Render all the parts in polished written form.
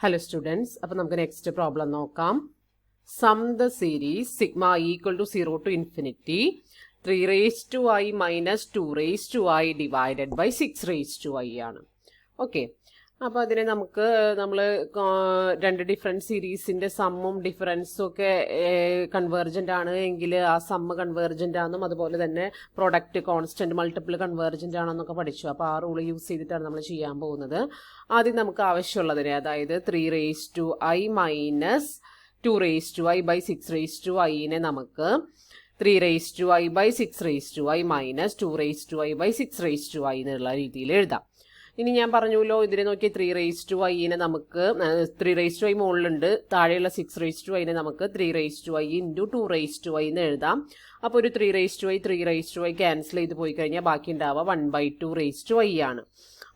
Hello students, അപ്പോൾ നമുക്ക് next problem നോക്കാം. Sum the series sigma equal to 0 to infinity 3 raised to I minus 2 raised to I divided by 6 raised to I ആണ്. Okay, അപ്പോൾ അതിനെ നമുക്ക് നമ്മൾ രണ്ട് ഡിഫറെൻറ്റ് സീരീസിൻ്റെ സമ്മും ഡിഫറൻസും ഒക്കെ കൺവേർജൻ്റ് ആണ് എങ്കിൽ ആ സമ്മ് കൺവേർജൻ്റ് ആണെന്നും അതുപോലെ തന്നെ പ്രൊഡക്റ്റ് കോൺസ്റ്റൻറ്റ് മൾട്ടിപ്പിൾ കൺവേർജൻ്റ് ആണെന്നൊക്കെ പഠിച്ചു. അപ്പോൾ ആ റൂൾ യൂസ് ചെയ്തിട്ടാണ് നമ്മൾ ചെയ്യാൻ പോകുന്നത്. ആദ്യം നമുക്ക് ആവശ്യമുള്ളതിനെ, അതായത് 3 raised to I minus 2 raised to I by 6 raised to Iനെ നമുക്ക് 3 raised to I by 6 raised to I minus 2 raised to I by 6 raised to I എന്നുള്ള രീതിയിൽ എഴുതാം. ഇനി ഞാൻ പറഞ്ഞല്ലോ, ഇതിനെ നോക്കി 3 raised to Iനെ നമുക്ക് 3 raised to I മുകളിലുണ്ട്, താഴെയുള്ള 6 raised to Iനെ നമുക്ക് 3 raised to I into 2 raised to I എന്ന് എഴുതാം. അപ്പോൾ ഒരു 3 raised to I 3 raised to I cancel ചെയ്ത് പോയി കഴിഞ്ഞാൽ ബാക്കി ഉണ്ടാവുക 1/2 raised to I ആണ്.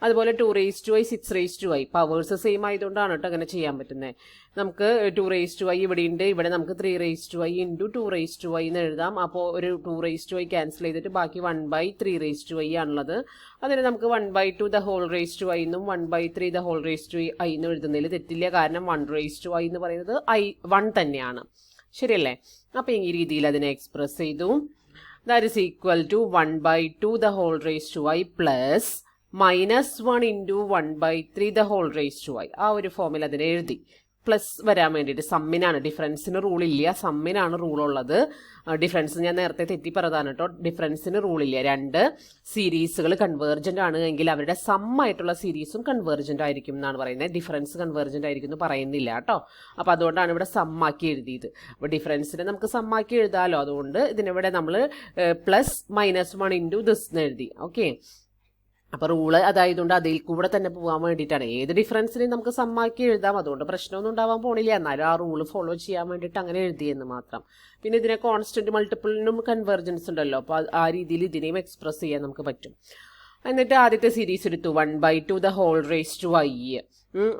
അതുപോലെ 2 raised to I 6 raised to I powers same ആയതുകൊണ്ടാണ് കേട്ടോ അങ്ങനെ ചെയ്യാൻ പറ്റുന്നത്. നമുക്ക് 2 raised to I ഇവിടെ ഉണ്ട്, ഇവിടെ നമുക്ക് 3 raised to I into 2 raised to I എന്ന് എഴുതാം. അപ്പോൾ ഒരു 2 raised to I ക്യാൻസൽ ചെയ്തിട്ട് ബാക്കി 1/3 raised to I ആണുള്ളത്. അതിന് നമുക്ക് 1/2 the whole raised to I എന്നും 1/3 the whole raised to I എന്നും എഴുതുന്നതിൽ തെറ്റില്ല. കാരണം 1 raised to I എന്ന് പറയുന്നത് 1 തന്നെയാണ്, ശരിയല്ലേ? അപ്പോൾ ഈ രീതിയിൽ അതിനെ എക്സ്പ്രസ് ചെയ്തു. That is equal to 1/2 the whole raised to I plus -1 into 1/3 the whole raised to I. ആ ഒരു ഫോമിൽ അതിനെ എഴുതി. പ്ലസ് വരാൻ വേണ്ടിയിട്ട് സമ്മിനാണ്, ഡിഫറൻസിന് റൂളില്ല, സമ്മിനാണ് റൂളുള്ളത്. ഡിഫറൻസ് ഞാൻ നേരത്തെ തെറ്റി പറഞ്ഞതാണ് കേട്ടോ, ഡിഫറൻസിന് റൂളില്ല. രണ്ട് സീരീസുകൾ കൺവേർജൻ്റ് ആണ് എങ്കിൽ അവരുടെ സമ്മായിട്ടുള്ള സീരീസും കൺവേർജൻ്റ് ആയിരിക്കും എന്നാണ് പറയുന്നത്. ഡിഫറൻസ് കൺവേർജൻ്റ് ആയിരിക്കും എന്ന് പറയുന്നില്ല കേട്ടോ. അപ്പോൾ അതുകൊണ്ടാണ് ഇവിടെ സമ്മാക്കി എഴുതിയത്. അപ്പോൾ ഡിഫറൻസിനെ നമുക്ക് സമ്മാക്കി എഴുതാമല്ലോ, അതുകൊണ്ട് ഇതിനിവിടെ നമ്മൾ പ്ലസ് -1 into ദിസ് എന്ന് എഴുതി. ഓക്കെ, അപ്പോൾ റൂള് അതായതുകൊണ്ട് അതിൽ കൂടെ തന്നെ പോകാൻ വേണ്ടിയിട്ടാണ്. ഏത് ഡിഫറൻസിനെയും നമുക്ക് സമ്മാക്കി എഴുതാം, അതുകൊണ്ട് പ്രശ്നമൊന്നും ഉണ്ടാവാൻ പോണില്ല. എന്നാലും ആ റൂള് ഫോളോ ചെയ്യാൻ വേണ്ടിയിട്ട് അങ്ങനെ എഴുതിയെന്ന് മാത്രം. പിന്നെ ഇതിനെ കോൺസ്റ്റന്റ് മൾട്ടിപ്പിളിനും കൺവേർജൻസ് ഉണ്ടല്ലോ, അപ്പോൾ ആ രീതിയിൽ ഇതിനെയും എക്സ്പ്രസ് ചെയ്യാൻ നമുക്ക് പറ്റും. എന്നിട്ട് ആദ്യത്തെ സീരീസ് എടുത്തു 1/2 the whole raised to I.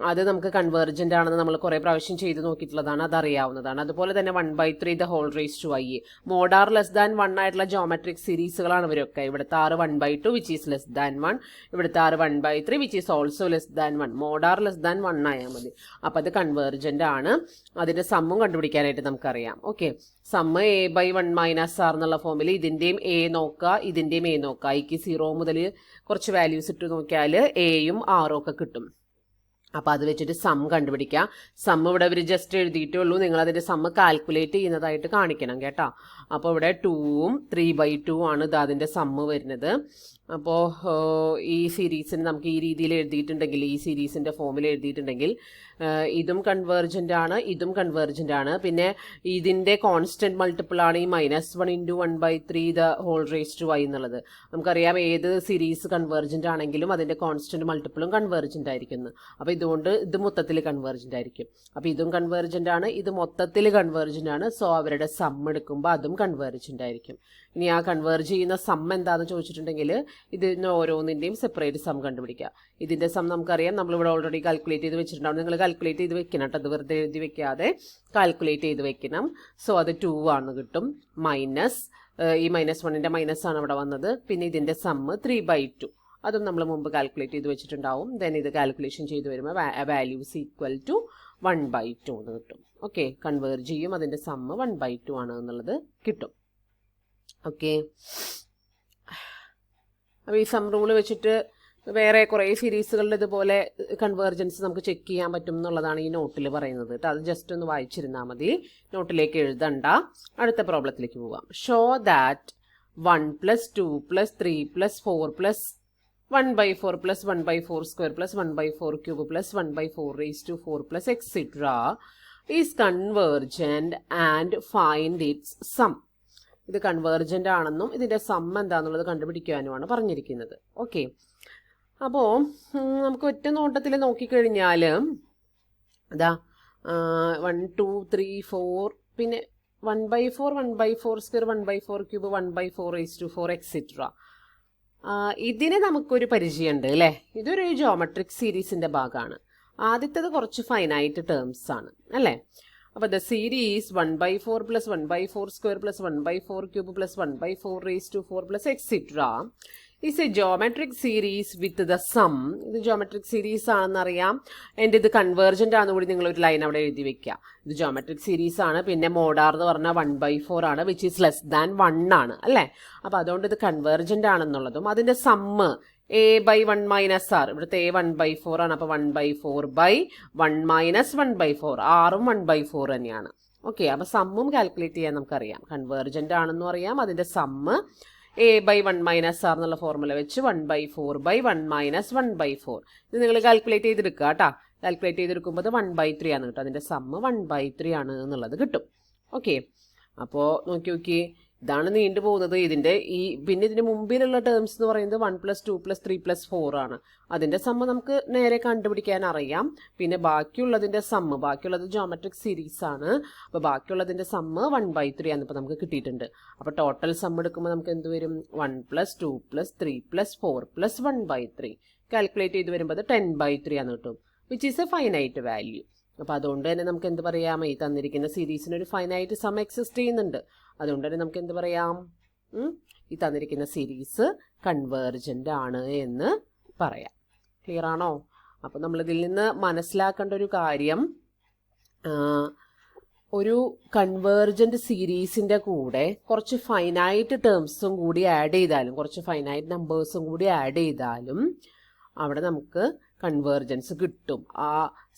അത് നമുക്ക് കൺവേർജൻ്റ് ആണെന്ന് നമ്മൾ കുറേ പ്രാവശ്യം ചെയ്ത് നോക്കിയിട്ടുള്ളതാണ്, അതറിയാവുന്നതാണ്. അതുപോലെ തന്നെ 1/3 the whole raised to I. മോഡാർ less than 1 ആയിട്ടുള്ള ജോമെട്രിക് സീരീസുകളാണ് ഇവരൊക്കെ. ഇവിടുത്തെ 1/2 വിച്ച് ഈസ് ലെസ് ദാൻ 1, ഇവിടുത്തെ 1/3 which is also less than 1. മോഡാർ less than 1 ആയാൽ മതി. അപ്പോൾ അത് കൺവേർജൻ്റ് ആണ്. അതിൻ്റെ സമ്മും കണ്ടുപിടിക്കാനായിട്ട് നമുക്കറിയാം. ഓക്കെ, സമ്മ് A/1 - R എന്നുള്ള ഫോമിൽ ഇതിൻ്റെയും A നോക്കുക, ഇതിൻ്റെയും A നോക്കുക. ഐക്ക് 0 മുതൽ കുറച്ച് വാല്യൂസ് ഇട്ട് നോക്കിയാൽ Aയും Rഉം ഒക്കെ കിട്ടും. അപ്പോൾ അത് വെച്ചിട്ട് സം കണ്ടുപിടിക്കാം. സം ഇവിടെ ഇവർ ജസ്റ്റ് എഴുതിയിട്ടേ ഉള്ളൂ, നിങ്ങളതിൻ്റെ സമ്മ് കാൽക്കുലേറ്റ് ചെയ്യുന്നതായിട്ട് കാണിക്കണം കേട്ടോ. അപ്പോൾ ഇവിടെ 2ഉം 3/2 ആണ് ഇത് അതിൻ്റെ സമ്മ് വരുന്നത്. അപ്പോൾ ഈ സീരീസിന് നമുക്ക് ഈ രീതിയിൽ എഴുതിയിട്ടുണ്ടെങ്കിൽ, ഈ സീരീസിൻ്റെ ഫോമിൽ എഴുതിയിട്ടുണ്ടെങ്കിൽ ഇതും കൺവേർജൻ്റ് ആണ്, ഇതും കൺവേർജൻ്റ് ആണ്. പിന്നെ ഇതിൻ്റെ കോൺസ്റ്റൻറ്റ് മൾട്ടിപ്പിൾ ആണ് ഈ -1 into 1/3 the whole raised to I എന്നുള്ളത്. നമുക്കറിയാം ഏത് സീരീസ് കൺവേർജൻ്റ് ആണെങ്കിലും അതിൻ്റെ കോൺസ്റ്റൻറ്റ് മൾട്ടിപ്പിളും കൺവേർജൻ്റ് ആയിരിക്കുന്നു. അപ്പോൾ ഇതുകൊണ്ട് ഇത് മൊത്തത്തിൽ കൺവേർജൻ്റ് ആയിരിക്കും. അപ്പോൾ ഇതും കൺവേർജൻ്റ് ആണ്, ഇത് മൊത്തത്തിൽ കൺവേർജൻ്റ് ആണ്. സോ അവരുടെ സം എടുക്കുമ്പോൾ അതും കൺവേർജൻ്റ് ആയിരിക്കും. ഇനി ആ കൺവേർജ് ചെയ്യുന്ന സം എന്താണെന്ന് ചോദിച്ചിട്ടുണ്ടെങ്കിൽ ഇതിന് ഓരോന്നിൻ്റെയും സെപ്പറേറ്റ് സം കണ്ടുപിടിക്കുക. ഇതിൻ്റെ സം നമുക്കറിയാം, നമ്മളിവിടെ ഓൾറെഡി കാൽക്കുലേറ്റ് ചെയ്ത് വെച്ചിട്ടുണ്ടാവും. നിങ്ങൾ കാൽക്കുലേറ്റ് ചെയ്ത് വെക്കണം കേട്ടോ, അത് വെറുതെ എഴുതി വെക്കാതെ കാൽക്കുലേറ്റ് ചെയ്ത് വെക്കണം. സോ അത് 2 ആണ് കിട്ടും. മൈനസ് ഈ -1ൻ്റെ മൈനസ് ആണ് അവിടെ വന്നത്. പിന്നെ ഇതിൻ്റെ സമ്മ് 3/2, അതും നമ്മൾ മുമ്പ് കാൽക്കുലേറ്റ് ചെയ്ത് വെച്ചിട്ടുണ്ടാവും. ദെൻ ഇത് കാൽക്കുലേഷൻ ചെയ്ത് വരുമ്പോൾ വാല്യൂസ് ഈക്വൽ ടു 1/2 എന്ന് കിട്ടും. ഓക്കെ, കൺവേർജ് ചെയ്യും, അതിൻ്റെ സമ്മ് 1/2 ആണ് എന്നുള്ളത് കിട്ടും. ഓക്കെ, അപ്പോൾ ഈ സം റൂള് വെച്ചിട്ട് വേറെ കുറേ സീരീസുകളുടെ ഇതുപോലെ കൺവേർജൻസ് നമുക്ക് ചെക്ക് ചെയ്യാൻ പറ്റും എന്നുള്ളതാണ് ഈ നോട്ടിൽ പറയുന്നത് കേട്ടോ. അത് ജസ്റ്റ് ഒന്ന് വായിച്ചിരുന്നാൽ മതി, നോട്ടിലേക്ക് എഴുതണ്ട. അടുത്ത പ്രോബ്ലത്തിലേക്ക് പോവാം. Show that 1 + 2 + 3 + 4 + 1/4 + 1/4 square + 1/4 cube + 1/4 raised to 4 + etc. is convergent and find its sum. ഇത് കൺവേർജൻ്റ് ആണെന്നും ഇതിൻ്റെ സം എന്താണെന്നുള്ളത് കണ്ടുപിടിക്കാനുമാണ് പറഞ്ഞിരിക്കുന്നത്. ഓക്കെ, അപ്പോൾ നമുക്ക് ഒറ്റ നോട്ടത്തിൽ നോക്കിക്കഴിഞ്ഞാൽ അതാ 1 2 3 4 പിന്നെ 1/4 1/4 square 1/4 cube 1/4 raised to 4 etc. ഇതിന് നമുക്കൊരു പരിചയമുണ്ട് അല്ലേ. ഇതൊരു ജോമെട്രിക് സീരീസിൻ്റെ ഭാഗമാണ്. ആദ്യത്തേത് കുറച്ച് ഫൈനൈറ്റ് ടേംസ് ആണ് അല്ലേ. അപ്പോൾ the series 1/4 + 1/4 square + 1/4 cube + 1/4 raised to 4 + etc. is a geometric series with the sum. ഇത് geometric series ആണെന്നറിയാം. എൻ്റെ ഇത് കൺവേർജൻ്റ് ആണെന്ന് കൂടി നിങ്ങൾ ഒരു ലൈൻ അവിടെ എഴുതി വെക്കുക. ഇത് geometric series ആണ്. പിന്നെ മോഡാർ എന്ന് പറഞ്ഞാൽ 1/4 ആണ്, വിച്ച് ഈസ് ലെസ് ദാൻ 1 ആണ് അല്ലേ. അപ്പോൾ അതുകൊണ്ട് ഇത് കൺവേർജൻ്റ് ആണെന്നുള്ളതും അതിൻ്റെ സമ്മ് a/1 മൈനസ് ആർ, ഇവിടുത്തെ a 1/4 ആണ്. അപ്പോൾ 1/4/1 മൈനസ് 1/4, ആറും 1/4 തന്നെയാണ്. ഓക്കെ, അപ്പോൾ സമ്മും കാൽക്കുലേറ്റ് ചെയ്യാൻ നമുക്കറിയാം. കൺവേർജൻ്റ് ആണെന്നും അറിയാം. അതിൻ്റെ സമ്മ് a/1 മൈനസ് ആർ എന്നുള്ള ഫോർമുല വെച്ച് 1/4/1 മൈനസ് 1/4. ഇത് നിങ്ങൾ കാൽക്കുലേറ്റ് ചെയ്തെടുക്കുക കേട്ടോ. കാൽക്കുലേറ്റ് ചെയ്തെടുക്കുമ്പോൾ അത് 1/3 ആണ് കിട്ടും. അതിൻ്റെ സമ്മ് 1/3 ആണ് എന്നുള്ളത് കിട്ടും. ഓക്കെ, അപ്പോൾ നോക്കി ഇതാണ് നീണ്ടു പോകുന്നത്. പിന്നെ ഇതിൻ്റെ മുമ്പിലുള്ള ടേംസ് എന്ന് പറയുന്നത് 1 + 2 + 3 + 4 ആണ്. അതിൻ്റെ സമ്മ് നമുക്ക് നേരെ കണ്ടുപിടിക്കാൻ അറിയാം. പിന്നെ ബാക്കിയുള്ളതിൻ്റെ സമ്മ്, ബാക്കിയുള്ളത് ജോമെട്രിക് സീരീസ് ആണ്. അപ്പോൾ ബാക്കിയുള്ളതിൻ്റെ സമ്മ് 1/3 ആണ് ഇപ്പോൾ നമുക്ക് കിട്ടിയിട്ടുണ്ട്. അപ്പോൾ ടോട്ടൽ സമ്മ് എടുക്കുമ്പോൾ നമുക്ക് എന്ത് വരും? 1 + 2 + 3 + 4 + 1/3. കാൽക്കുലേറ്റ് ചെയ്ത് വരുമ്പോൾ അത് 10/3 ആണ് കിട്ടും, which is A finite value. അപ്പോൾ അതുകൊണ്ട് തന്നെ നമുക്ക് എന്ത് പറയാം? ഈ തന്നിരിക്കുന്ന സീരീസിന് ഒരു ഫൈനൈറ്റ് സം എക്സിസ്റ്റ് ചെയ്യുന്നുണ്ട്. അതുകൊണ്ട് തന്നെ നമുക്ക് എന്ത് പറയാം? ഈ തന്നിരിക്കുന്ന സീരീസ് കൺവേർജൻ്റ് ആണ് എന്ന് പറയാം. ക്ലിയർ ആണോ? അപ്പോൾ നമ്മളിതിൽ നിന്ന് മനസ്സിലാക്കേണ്ട ഒരു കാര്യം, ഒരു കൺവേർജൻ്റ് സീരീസിൻ്റെ കൂടെ കുറച്ച് ഫൈനൈറ്റ് ടേംസും കൂടി ആഡ് ചെയ്താലും, കുറച്ച് ഫൈനൈറ്റ് നമ്പേഴ്സും കൂടി ആഡ് ചെയ്താലും അവിടെ നമുക്ക് കൺവേർജൻസ് കിട്ടും. ആ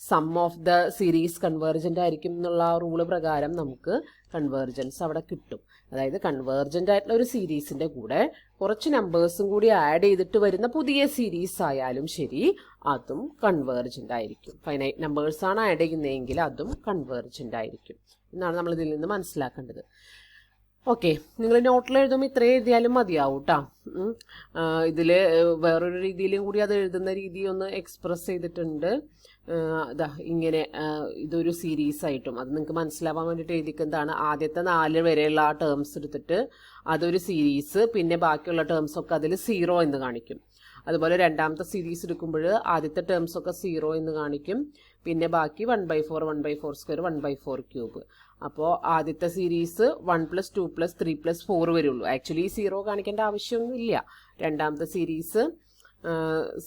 sum of the series convergent ആയിരിക്കും എന്നുള്ള ആ റൂള് പ്രകാരം നമുക്ക് കൺവേർജൻസ് അവിടെ കിട്ടും. അതായത് കൺവേർജൻ്റ് ആയിട്ടുള്ള ഒരു സീരീസിൻ്റെ കൂടെ കുറച്ച് നമ്പേഴ്സും കൂടി ആഡ് ചെയ്തിട്ട് വരുന്ന പുതിയ സീരീസ് ആയാലും ശരി, അതും കൺവേർജൻ്റ് ആയിരിക്കും. ഫൈനൈറ്റ് നമ്പേഴ്സാണ് ആഡ് ചെയ്യുന്നതെങ്കിൽ അതും കൺവേർജൻ്റ് ആയിരിക്കും എന്നാണ് നമ്മൾ ഇതിൽ നിന്ന് മനസ്സിലാക്കേണ്ടത്. ഓക്കെ, നിങ്ങൾ നോട്ടിൽ എഴുതുമ്പോൾ ഇത്രയും എഴുതിയാലും മതിയാവും കേട്ടോ. ഇതിൽ വേറൊരു രീതിയിലും കൂടി അത് എഴുതുന്ന രീതി ഒന്ന് എക്സ്പ്രസ് ചെയ്തിട്ടുണ്ട്. ഇങ്ങനെ ഇതൊരു സീരീസ് ആയിട്ടും അത് നിങ്ങൾക്ക് മനസ്സിലാവാൻ വേണ്ടിയിട്ട് എഴുതിക്കുന്നതാണ്. ആദ്യത്തെ 4 വരെയുള്ള ആ ടേംസ് എടുത്തിട്ട് അതൊരു സീരീസ്, പിന്നെ ബാക്കിയുള്ള ടേംസൊക്കെ അതിൽ 0 എന്ന് കാണിക്കും. അതുപോലെ രണ്ടാമത്തെ സീരീസ് എടുക്കുമ്പോൾ ആദ്യത്തെ ടേംസൊക്കെ 0 എന്ന് കാണിക്കും, പിന്നെ ബാക്കി 1/4, 1/4², 1/4³ അപ്പോൾ ആദ്യത്തെ സീരീസ് 1 + 2 + 3 + 4 വരുള്ളൂ. ആക്ച്വലി 0 കാണിക്കേണ്ട ആവശ്യമൊന്നുമില്ല. രണ്ടാമത്തെ സീരീസ്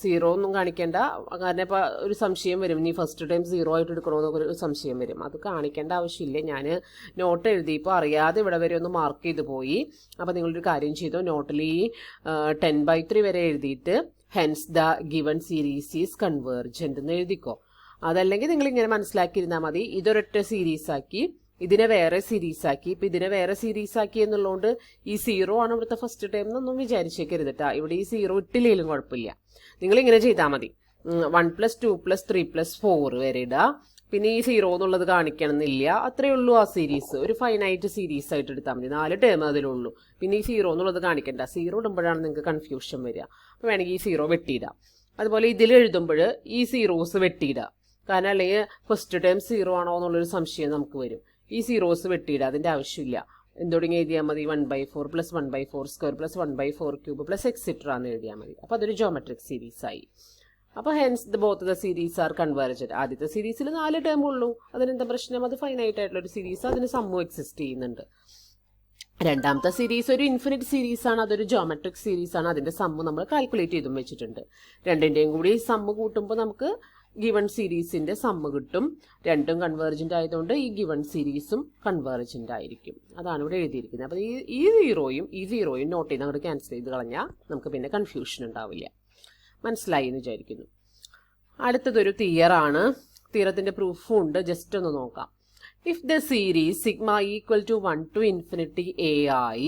0 ഒന്നും കാണിക്കേണ്ട. കാരണം ഇപ്പോൾ ഒരു സംശയം വരും, ഇനി ഫസ്റ്റ് ടൈം 0 ആയിട്ട് എടുക്കണമെന്നൊക്കെ ഒരു സംശയം വരും. അത് കാണിക്കേണ്ട ആവശ്യമില്ല. ഞാൻ നോട്ട് എഴുതിയപ്പോൾ അറിയാതെ ഇവിടെ വരെ ഒന്ന് മാർക്ക് ചെയ്ത് പോയി. അപ്പോൾ നിങ്ങളൊരു കാര്യം ചെയ്തോ, നോട്ടിൽ ഈ 10/3 വരെ എഴുതിയിട്ട് hence the given series is convergent എന്ന് എഴുതിക്കോ. അതല്ലെങ്കിൽ നിങ്ങൾ ഇങ്ങനെ മനസ്സിലാക്കിയിരുന്നാൽ മതി, ഇതൊരൊറ്റ സീരീസാക്കി ഇതിനെ വേറെ സീരീസാക്കി. ഇപ്പം ഇതിനെ വേറെ സീരീസാക്കി എന്നുള്ളതുകൊണ്ട് ഈ 0 ആണ് ഇവിടുത്തെ ഫസ്റ്റ് ടൈം എന്നൊന്നും വിചാരിച്ചേക്കരുത് കേട്ടോ. ഇവിടെ ഈ 0 ഇട്ടില്ലെങ്കിലും കുഴപ്പമില്ല. നിങ്ങളിങ്ങനെ ചെയ്താൽ മതി. 1 + 2 + 3 + 4 വരെ ഇടുക. പിന്നെ ഈ 0 എന്നുള്ളത് കാണിക്കണം എന്നില്ല. അത്രയേ ഉള്ളൂ ആ സീരീസ്. ഒരു ഫൈനൈറ്റ് സീരീസ് ആയിട്ട് എടുത്താൽ മതി. 4 ടേം അതിലുള്ളൂ. പിന്നെ ഈ 0 എന്നുള്ളത് കാണിക്കണ്ട. 0 ഇടുമ്പോഴാണ് നിങ്ങൾക്ക് കൺഫ്യൂഷൻ വരിക. അപ്പോൾ വേണമെങ്കിൽ ഈ 0 വെട്ടിയിടാം. അതുപോലെ ഇതിൽ എഴുതുമ്പോൾ ഈ 0s വെട്ടിയിടുക. കാരണം അല്ലെങ്കിൽ ഫസ്റ്റ് ടൈം 0 ആണോ എന്നുള്ളൊരു സംശയം നമുക്ക് വരും. ഈ 0s വെട്ടിയിടുക, അതിൻ്റെ ആവശ്യമില്ല. എന്തുടങ്ങി എഴുതിയാൽ മതി? 1/4 + 1/4² + 1/4³ + എക്സെട്ര എന്ന് എഴുതിയാൽ മതി. അപ്പോൾ അതൊരു ജോമെട്രിക് സീരീസ് ആയി. അപ്പോൾ hence both the series are convergent. ആദ്യത്തെ സീരീസിൽ 4 ടേം ഉള്ളൂ, അതിനെന്താ പ്രശ്നം? അത് ഫൈനൈറ്റ് ആയിട്ടുള്ള ഒരു സീരീസ്, അതിന് സമ്മ് എക്സിസ്റ്റ് ചെയ്യുന്നുണ്ട്. രണ്ടാമത്തെ സീരീസ് ഒരു ഇൻഫിനിറ്റ് സീരീസ് ആണ്, അതൊരു ജോമെട്രിക് സീരീസ് ആണ്. അതിൻ്റെ സമ്മ് നമ്മൾ കാൽക്കുലേറ്റ് ചെയ്തും വെച്ചിട്ടുണ്ട്. രണ്ടിൻ്റെയും കൂടി സമ്മ് കൂട്ടുമ്പോൾ നമുക്ക് ഗിവൺ സീരീസിൻ്റെ സമ്മ് കിട്ടും. രണ്ടും കൺവേർജൻ്റ് ആയതുകൊണ്ട് ഈ ഗിവൺ സീരീസും കൺവേർജൻ്റ് ആയിരിക്കും. അതാണ് ഇവിടെ എഴുതിയിരിക്കുന്നത്. അപ്പോൾ ഈ 0യും നോട്ട് ചെയ്ത് അങ്ങോട്ട് ക്യാൻസൽ ചെയ്ത് കളഞ്ഞാൽ നമുക്ക് പിന്നെ കൺഫ്യൂഷൻ ഉണ്ടാവില്ല. മനസ്സിലായി എന്ന് വിചാരിക്കുന്നു. അടുത്തതൊരു തിയറാണ്. തിയറത്തിൻ്റെ പ്രൂഫും ഉണ്ട്, ജസ്റ്റ് ഒന്ന് നോക്കാം. If the series sigma equal to 1 to infinity ai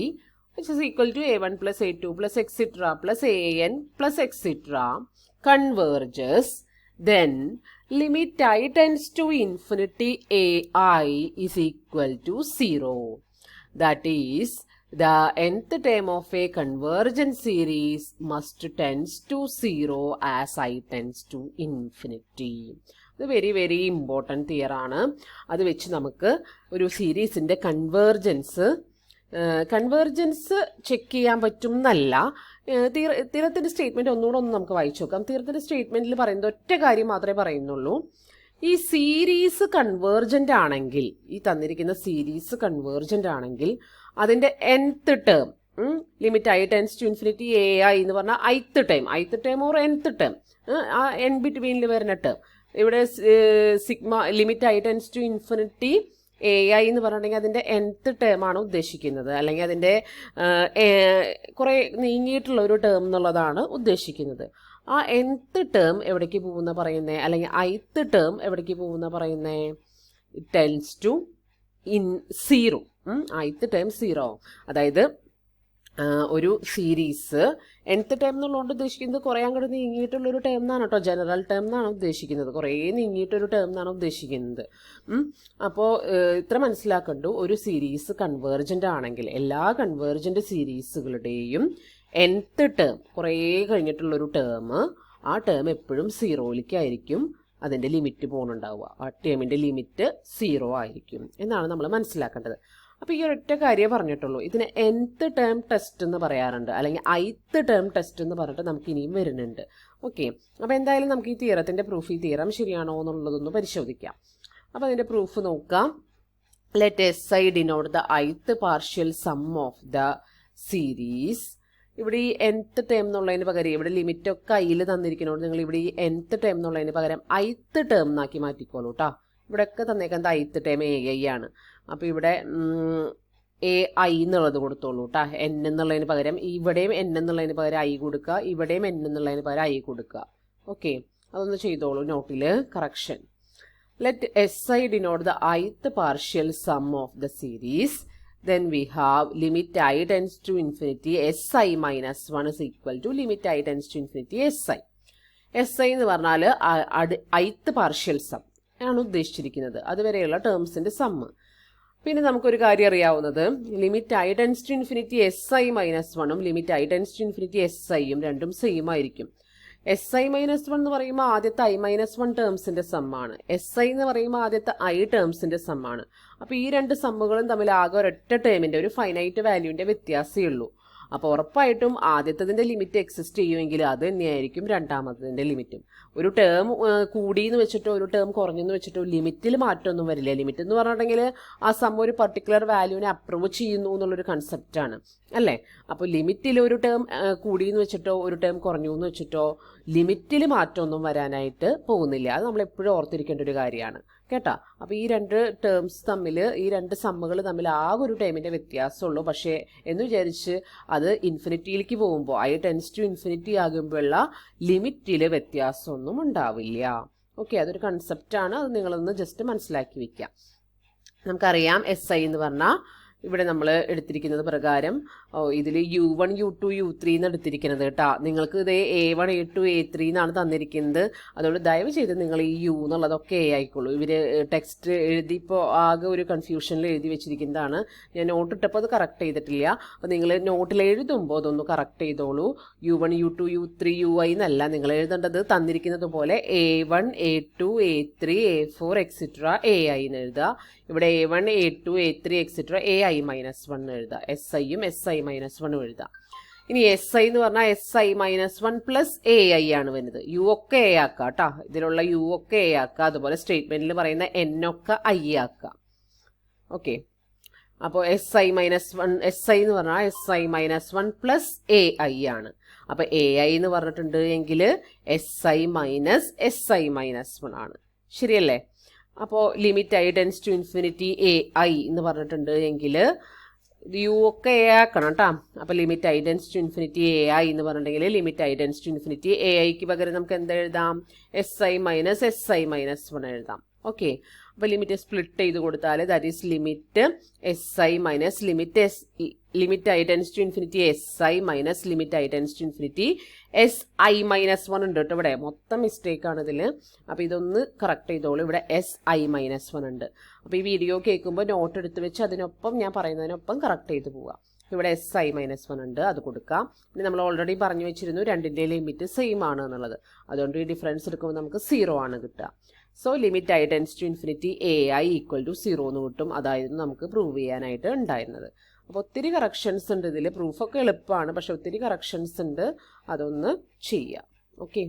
which is equal to a1 + a2 + etc. + an + etc. converges, then limit I tends to infinity ai is equal to 0. That is, the nth term of a convergent series must tends to 0 as I tends to infinity. ഇത് very very important തിയറാണ്. അത് വെച്ച് നമുക്ക് ഒരു സീരീസിൻ്റെ convergence check ചെയ്യാൻ പറ്റും എന്നല്ല. തിയറത്തിൻ്റെ statement ഒന്നുകൂടെ നമുക്ക് വായിച്ചു നോക്കാം. തിയറത്തിൻ്റെ സ്റ്റേറ്റ്മെൻറ്റിൽ പറയുന്നത് ഒറ്റ കാര്യം മാത്രമേ പറയുന്നുള്ളൂ. ഈ സീരീസ് കൺവേർജൻ്റ് ആണെങ്കിൽ, ഈ തന്നിരിക്കുന്ന സീരീസ് കൺവേർജൻ്റ് ആണെങ്കിൽ അതിൻ്റെ nth term, limit I tends to infinity A I എന്ന് പറഞ്ഞാൽ ith time or nth time, ആ എൻ ബിറ്റ്വീനിൽ വരുന്ന ടേം. ഇവിടെ sigma limit I tends to infinity A I എന്ന് പറഞ്ഞിട്ടുണ്ടെങ്കിൽ അതിൻ്റെ nth ടേം ആണ് ഉദ്ദേശിക്കുന്നത്, അല്ലെങ്കിൽ അതിൻ്റെ കുറേ നീങ്ങിയിട്ടുള്ള ഒരു ടേം എന്നുള്ളതാണ് ഉദ്ദേശിക്കുന്നത്. ആ nth ടേം എവിടേക്ക് പോകുന്ന പറയുന്നത്, അല്ലെങ്കിൽ ith ടേം എവിടേക്ക് പോകുന്ന പറയുന്നത്, it tends to zero. ith term 0. അതായത് ഒരു സീരീസ് nth ടേം എന്നുള്ളതുകൊണ്ട് ഉദ്ദേശിക്കുന്നത് കുറേ അങ്ങോട്ട് നീങ്ങിയിട്ടുള്ളൊരു ടേം എന്നാണ് കേട്ടോ, ജനറൽ ടേം എന്നാണ് ഉദ്ദേശിക്കുന്നത്, കുറേ നീങ്ങിയിട്ടൊരു ടേം എന്നാണ് ഉദ്ദേശിക്കുന്നത്. അപ്പോൾ ഇത്ര മനസ്സിലാക്കണ്ടു, ഒരു സീരീസ് കൺവേർജൻ്റ് ആണെങ്കിൽ എല്ലാ കൺവേർജൻ്റ് സീരീസുകളുടെയും nth ടേം കുറേ കഴിഞ്ഞിട്ടുള്ളൊരു ടേം, ആ ടേം എപ്പോഴും 0ലേക്കായിരിക്കും അതിൻ്റെ ലിമിറ്റ് പോകുന്നുണ്ടാവുക. ആ ടേമിൻ്റെ ലിമിറ്റ് 0 ആയിരിക്കും എന്നാണ് നമ്മൾ മനസ്സിലാക്കേണ്ടത്. അപ്പോൾ ഈ ഒരൊറ്റ കാര്യം പറഞ്ഞിട്ടുള്ളൂ. ഇതിന് nth ടേം ടെസ്റ്റ് എന്ന് പറയാറുണ്ട്, അല്ലെങ്കിൽ ith ടേം ടെസ്റ്റ് എന്ന് പറഞ്ഞിട്ട് നമുക്ക് ഇനിയും വരുന്നുണ്ട്. ഓക്കെ, അപ്പോൾ എന്തായാലും നമുക്ക് ഈ തിയറത്തിൻ്റെ പ്രൂഫ്, ഈ തിയറം ശരിയാണോ എന്നുള്ളതൊന്ന് പരിശോധിക്കാം. അപ്പോൾ അതിൻ്റെ പ്രൂഫ് നോക്കാം. Let SI denote the ith partial sum of the series. ഇവിടെ ഈ nth ടേം എന്നുള്ളതിന് പകരം ഇവിടെ ലിമിറ്റൊക്കെ ഐയിൽ തന്നിരിക്കുന്നതുകൊണ്ട് നിങ്ങൾ ഇവിടെ ഈ nth ടേം എന്നുള്ളതിന് പകരം ith ടേം എന്നാക്കി മാറ്റിക്കോളൂ കേട്ടോ. ഇവിടെയൊക്കെ തന്നേക്കുന്നത് ith ടേം AI ആണ്. അപ്പോൾ ഇവിടെ AI എന്നുള്ളത് കൊടുത്തോളൂ കേട്ടോ. N എന്നുള്ളതിന് പകരം ഇവിടെയും N എന്നുള്ളതിന് പകരം I കൊടുക്കുക, ഇവിടെയും N എന്നുള്ളതിന് പകരം I കൊടുക്കുക. ഓക്കെ, അതൊന്ന് ചെയ്തോളൂ നോട്ടിൽ correction. Let SI denote the ith partial sum of the series. Then we have limit I tends to infinity SI minus 1 is equal to limit I tends to infinity SI. SI എന്ന് പറഞ്ഞാൽ ith partial some ആണ് ഉദ്ദേശിച്ചിരിക്കുന്നത്, അതുവരെയുള്ള ടേംസിൻ്റെ sum. പിന്നെ നമുക്കൊരു കാര്യം അറിയാവുന്നത്, limit I tends to infinity SI minus 1ഉം limit I tends to infinity SIയും രണ്ടും സെയിം ആയിരിക്കും. SI മൈനസ് 1 എന്ന് പറയുമ്പോൾ ആദ്യത്തെ I മൈനസ് 1 ടേംസിൻ്റെ സമ്മാണ്, SI എന്ന് പറയുമ്പോൾ ആദ്യത്തെ I ടേംസിൻ്റെ സമ്മാണ്. അപ്പോൾ ഈ രണ്ട് സമ്മുകളും തമ്മിൽ ആകെ ഒരൊറ്റ ടേമിൻ്റെ ഒരു ഫൈനൈറ്റ് വാല്യൂവിൻ്റെ വ്യത്യാസമേ ഉള്ളൂ. അപ്പോൾ ഉറപ്പായിട്ടും ആദ്യത്തതിൻ്റെ ലിമിറ്റ് എക്സിസ്റ്റ് ചെയ്യുമെങ്കിൽ അത് തന്നെയായിരിക്കും രണ്ടാമത്തതിൻ്റെ ലിമിറ്റും. ഒരു ടേം കൂടിയെന്ന് വെച്ചിട്ടോ ഒരു ടേം കുറഞ്ഞെന്ന് വെച്ചിട്ടോ ലിമിറ്റിൽ മാറ്റമൊന്നും വരില്ല. ലിമിറ്റ് എന്ന് പറഞ്ഞിട്ടുണ്ടെങ്കിൽ ആ സം ഒരു പർട്ടിക്കുലർ വാല്യൂവിനെ അപ്രൂവ് ചെയ്യുന്നു എന്നുള്ളൊരു കൺസെപ്റ്റാണ് അല്ലേ. അപ്പോൾ ലിമിറ്റിൽ ഒരു ടേം കൂടിയെന്ന് വെച്ചിട്ടോ ഒരു ടേം കുറഞ്ഞു എന്ന് വെച്ചിട്ടോ ലിമിറ്റിൽ മാറ്റമൊന്നും വരാനായിട്ട് പോകുന്നില്ല. അത് നമ്മൾ എപ്പോഴും ഓർത്തിരിക്കേണ്ട ഒരു കാര്യമാണ് കേട്ടോ. അപ്പോൾ ഈ രണ്ട് ടേംസ് തമ്മിൽ, ഈ രണ്ട് സമ്മുകൾ തമ്മിൽ ആകെ ഒരു ടൈമിൻ്റെ വ്യത്യാസമുള്ളൂ. പക്ഷേ എന്ന് വിചാരിച്ച് അത് ഇൻഫിനിറ്റിയിലേക്ക് പോകുമ്പോൾ I ടെൻസ് ടു ഇൻഫിനിറ്റി ആകുമ്പോഴുള്ള ലിമിറ്റിൽ വ്യത്യാസമൊന്നും ഉണ്ടാവില്ല. ഓക്കെ, അതൊരു കൺസെപ്റ്റാണ്, അത് നിങ്ങളൊന്ന് ജസ്റ്റ് മനസ്സിലാക്കി വയ്ക്കാം. നമുക്കറിയാം SI എന്ന് പറഞ്ഞാൽ ഇവിടെ നമ്മൾ എടുത്തിരിക്കുന്നത് പ്രകാരം ഇതിൽ U1 U2 U3 എന്ന് എടുത്തിരിക്കുന്നത് കേട്ടോ. നിങ്ങൾക്ക് ഇത് A1 A2 A3 എന്നാണ് തന്നിരിക്കുന്നത്. അതുകൊണ്ട് ദയവ് ചെയ്ത് നിങ്ങൾ ഈ U എന്നുള്ളതൊക്കെ A ആയിക്കോളൂ. ഇവർ ടെക്സ്റ്റ് എഴുതിയപ്പോൾ ആകെ ഒരു കൺഫ്യൂഷനിൽ എഴുതി വെച്ചിരിക്കുന്നതാണ്. ഞാൻ നോട്ട് ഇട്ടപ്പോൾ അത് കറക്റ്റ് ചെയ്തിട്ടില്ല. അപ്പോൾ നിങ്ങൾ നോട്ടിൽ എഴുതുമ്പോൾ അതൊന്ന് കറക്റ്റ് ചെയ്തോളൂ. U1 U2 U3 UI എന്നല്ല നിങ്ങൾ എഴുതേണ്ടത്, തന്നിരിക്കുന്നത് പോലെ A1 A2 A3 A4 etcetera AI എന്ന് എഴുതുക. ഇവിടെ A1 A2 A3 etcetera AI -1 എഴുതുക. SIയും SI -1 എഴുതുക. ഇനി SI എന്ന് പറഞ്ഞാൽ SI -1 പ്ലസ് AI ആണ് വരുന്നത്. U ഒക്കെ A ആക്കുക കേട്ടോ, ഇതിലുള്ള U ഒക്കെ A ആക്കുക. അതുപോലെ സ്റ്റേറ്റ്മെന്റിൽ പറയുന്ന N ഒക്കെ I ആക്കുക. ഓക്കെ, അപ്പോൾ SI എന്ന് പറഞ്ഞാൽ SI -1 പ്ലസ് AI ആണ്. അപ്പോൾ AI എന്ന് പറഞ്ഞിട്ടുണ്ട് എങ്കിൽ SI മൈനസ് SI -1 ആണ്. ശരിയല്ലേ? അപ്പോൾ limit I tends to infinity AI എന്ന് പറഞ്ഞിട്ടുണ്ട് എങ്കിൽ U ഒക്കെ A ആക്കണം കേട്ടോ. അപ്പോൾ limit I tends to infinity AI എന്ന് പറഞ്ഞിട്ടുണ്ടെങ്കിൽ limit I tends to infinity AIക്ക് പകരം നമുക്ക് എന്താ എഴുതാം? SI മൈനസ് SI -1 എഴുതാം. ഓക്കെ, അപ്പോൾ ലിമിറ്റ് സ്പ്ലിറ്റ് ചെയ്ത് കൊടുത്താൽ that is limit SI minus limit I tends to infinity SI minus limit I tends to infinity SI -1 ഉണ്ട് കേട്ടോ. ഇവിടെ മൊത്തം മിസ്റ്റേക്കാണ് ഇതിൽ. അപ്പോൾ ഇതൊന്ന് കറക്റ്റ് ചെയ്തോളൂ. ഇവിടെ SI -1 ഉണ്ട്. അപ്പോൾ ഈ വീഡിയോ കേൾക്കുമ്പോൾ നോട്ട് എടുത്ത് വെച്ച് അതിനൊപ്പം ഞാൻ പറയുന്നതിനൊപ്പം കറക്റ്റ് ചെയ്ത് പോവുക. ഇവിടെ SI -1 ഉണ്ട്, അത് കൊടുക്കാം. പിന്നെ നമ്മൾ ഓൾറെഡി പറഞ്ഞു വെച്ചിരുന്നു രണ്ടിൻ്റെ ലിമിറ്റ് സെയിം ആണ് എന്നുള്ളത്. അതുകൊണ്ട് ഈ ഡിഫറൻസ് എടുക്കുമ്പോൾ നമുക്ക് 0 ആണ് കിട്ടുക. So limit I tends to infinity AI equal to 0 എന്ന് കിട്ടും. അതായിരുന്നു നമുക്ക് പ്രൂവ് ചെയ്യാനായിട്ട് ഉണ്ടായിരുന്നത്. അപ്പോൾ ഒത്തിരി കറക്ഷൻസ് ഉണ്ട് ഇതിൽ. പ്രൂഫൊക്കെ എളുപ്പമാണ്, പക്ഷെ ഒത്തിരി കറക്ഷൻസ് ഉണ്ട്, അതൊന്ന് ചെയ്യാം. ഓക്കെ.